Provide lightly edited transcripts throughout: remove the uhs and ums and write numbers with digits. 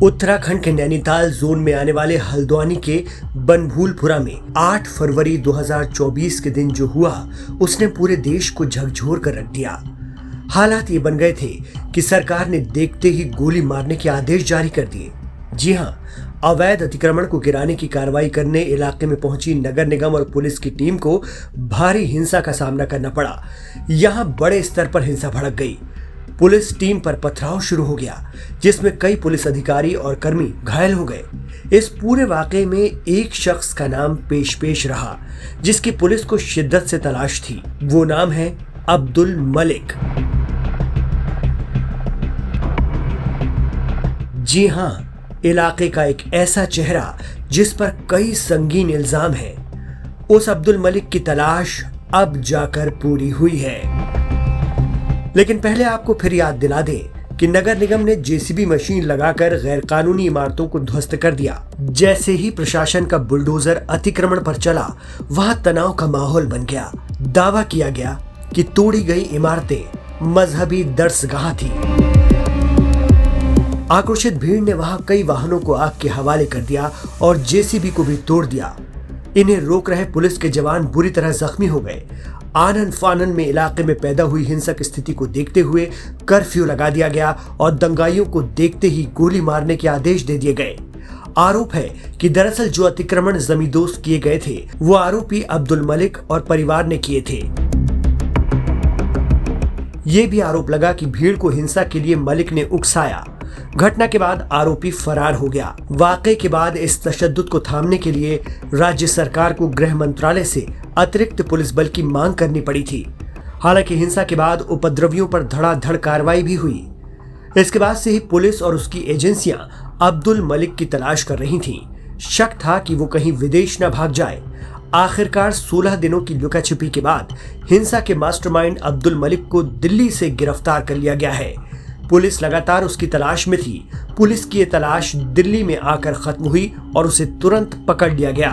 उत्तराखंड के नैनीताल जोन में आने वाले हल्द्वानी के बनभूलपुरा में 8 फरवरी 2024 के दिन जो हुआ उसने पूरे देश को झकझोर कर रख दिया। हालात ये बन गए थे कि सरकार ने देखते ही गोली मारने के आदेश जारी कर दिए। जी हाँ, अवैध अतिक्रमण को गिराने की कार्रवाई करने इलाके में पहुंची नगर निगम और पुलिस की टीम को भारी हिंसा का सामना करना पड़ा। यहाँ बड़े स्तर पर हिंसा भड़क गई। पुलिस टीम पर पथराव शुरू हो गया, जिसमें कई पुलिस अधिकारी और कर्मी घायल हो गए। इस पूरे वाकये में एक शख्स का नाम पेश रहा, जिसकी पुलिस को शिद्दत से तलाश थी। वो नाम है अब्दुल मलिक। जी हाँ, इलाके का एक ऐसा चेहरा जिस पर कई संगीन इल्जाम हैं। उस अब्दुल मलिक की तलाश अब जाकर पूरी हुई है। लेकिन पहले आपको फिर याद दिला दें कि नगर निगम ने जेसीबी मशीन लगाकर गैर कानूनी इमारतों को ध्वस्त कर दिया। जैसे ही प्रशासन का बुलडोजर अतिक्रमण पर चला, वहां तनाव का माहौल बन गया। दावा किया गया कि तोड़ी गई इमारतें मजहबी दर्सगाह थी। आक्रोशित भीड़ ने वहां कई वाहनों को आग के हवाले कर दिया और जेसीबी को भी तोड़ दिया। इन्हें रोक रहे पुलिस के जवान बुरी तरह जख्मी हो गए। आनन फानन में इलाके में पैदा हुई हिंसक स्थिति को देखते हुए कर्फ्यू लगा दिया गया और दंगाइयों को देखते ही गोली मारने के आदेश दे दिए गए। आरोप है कि दरअसल जो अतिक्रमण जमींदोज किए गए थे वो आरोपी अब्दुल मलिक और परिवार ने किए थे। ये भी आरोप लगा कि भीड़ को हिंसा के लिए मलिक ने उकसाया। घटना के बाद आरोपी फरार हो गया। वाकये के बाद इस तशद्दुद को थामने के लिए राज्य सरकार को गृह मंत्रालय से अतिरिक्त पुलिस बल की मांग करनी पड़ी थी। हालांकि हिंसा के बाद उपद्रवियों पर धड़ाधड़ कार्रवाई भी हुई। इसके बाद से ही पुलिस और उसकी एजेंसियां अब्दुल मलिक की तलाश कर रही थीं। शक था कि वो कहीं विदेश न भाग जाए। आखिरकार 16 दिनों की लुकाछिपी के बाद हिंसा के मास्टरमाइंड अब्दुल मलिक को दिल्ली से गिरफ्तार कर लिया गया है। पुलिस लगातार उसकी तलाश में थी। पुलिस की ये तलाश दिल्ली में आकर खत्म हुई और उसे तुरंत पकड़ लिया गया।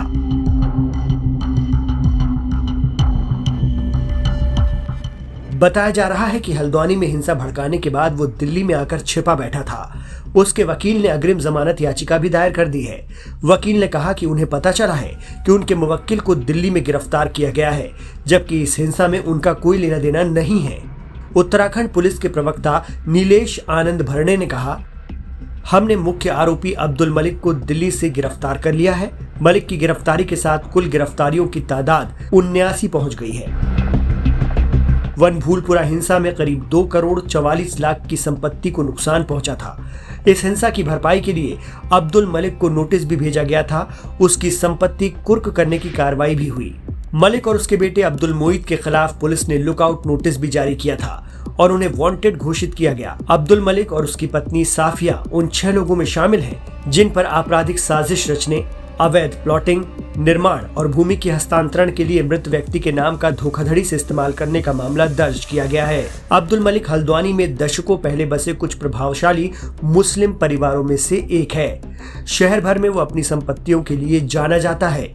बताया जा रहा है कि हल्द्वानी में हिंसा भड़काने के बाद वो दिल्ली में आकर छिपा बैठा था। उसके वकील ने अग्रिम जमानत याचिका भी दायर कर दी है। वकील ने कहा कि उन्हें पता चला है कि उनके मुवक्किल को दिल्ली में गिरफ्तार किया गया है, जबकि इस हिंसा में उनका कोई लेना देना नहीं है। उत्तराखंड पुलिस के प्रवक्ता नीलेश आनंद भरणे ने कहा, हमने मुख्य आरोपी अब्दुल मलिक को दिल्ली से गिरफ्तार कर लिया है। मलिक की गिरफ्तारी के साथ कुल गिरफ्तारियों की तादाद 79 पहुंच गई है। बनभूलपुरा हिंसा में करीब 2 करोड़ 44 लाख की संपत्ति को नुकसान पहुंचा था। इस हिंसा की भरपाई के लिए अब्दुल मलिक को नोटिस भी भेजा गया था। उसकी संपत्ति कुर्क करने की कार्रवाई भी हुई। मलिक और उसके बेटे अब्दुल मोईद के खिलाफ पुलिस ने लुकआउट नोटिस भी जारी किया था और उन्हें वांटेड घोषित किया गया। अब्दुल मलिक और उसकी पत्नी साफिया उन 6 लोगों में शामिल हैं जिन पर आपराधिक साजिश रचने, अवैध प्लॉटिंग, निर्माण और भूमि के हस्तांतरण के लिए मृत व्यक्ति के नाम का धोखाधड़ी से इस्तेमाल करने का मामला दर्ज किया गया है। अब्दुल मलिक हल्द्वानी में दशकों पहले बसे कुछ प्रभावशाली मुस्लिम परिवारों में से एक है। शहर भर में वो अपनी संपत्तियों के लिए जाना जाता है।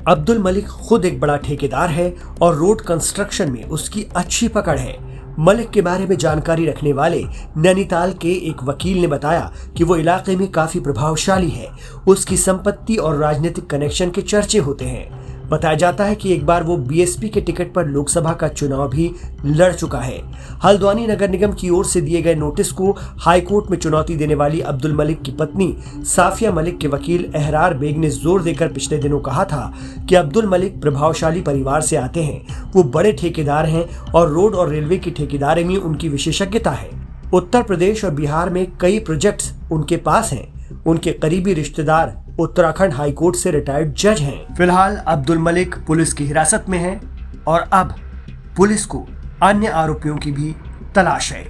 अब्दुल मलिक खुद एक बड़ा ठेकेदार है और रोड कंस्ट्रक्शन में उसकी अच्छी पकड़ है। मलिक के बारे में जानकारी रखने वाले नैनीताल के एक वकील ने बताया कि वो इलाके में काफी प्रभावशाली है। उसकी संपत्ति और राजनीतिक कनेक्शन के चर्चे होते हैं। बताया जाता है कि एक बार वो बीएसपी के टिकट पर लोकसभा का चुनाव भी लड़ चुका है। हल्द्वानी नगर निगम की ओर से दिए गए नोटिस को हाईकोर्ट में चुनौती देने वाली अब्दुल मलिक की पत्नी साफिया मलिक के वकील अहरार बेग ने जोर देकर पिछले दिनों कहा था कि अब्दुल मलिक प्रभावशाली परिवार से आते हैं। वो बड़े ठेकेदार हैं और रोड और रेलवे की ठेकेदारी में उनकी विशेषज्ञता है। उत्तर प्रदेश और बिहार में कई प्रोजेक्ट्स उनके पास हैं। उनके करीबी रिश्तेदार उत्तराखंड हाईकोर्ट से रिटायर्ड जज हैं। फिलहाल अब्दुल मलिक पुलिस की हिरासत में है और अब पुलिस को अन्य आरोपियों की भी तलाश है।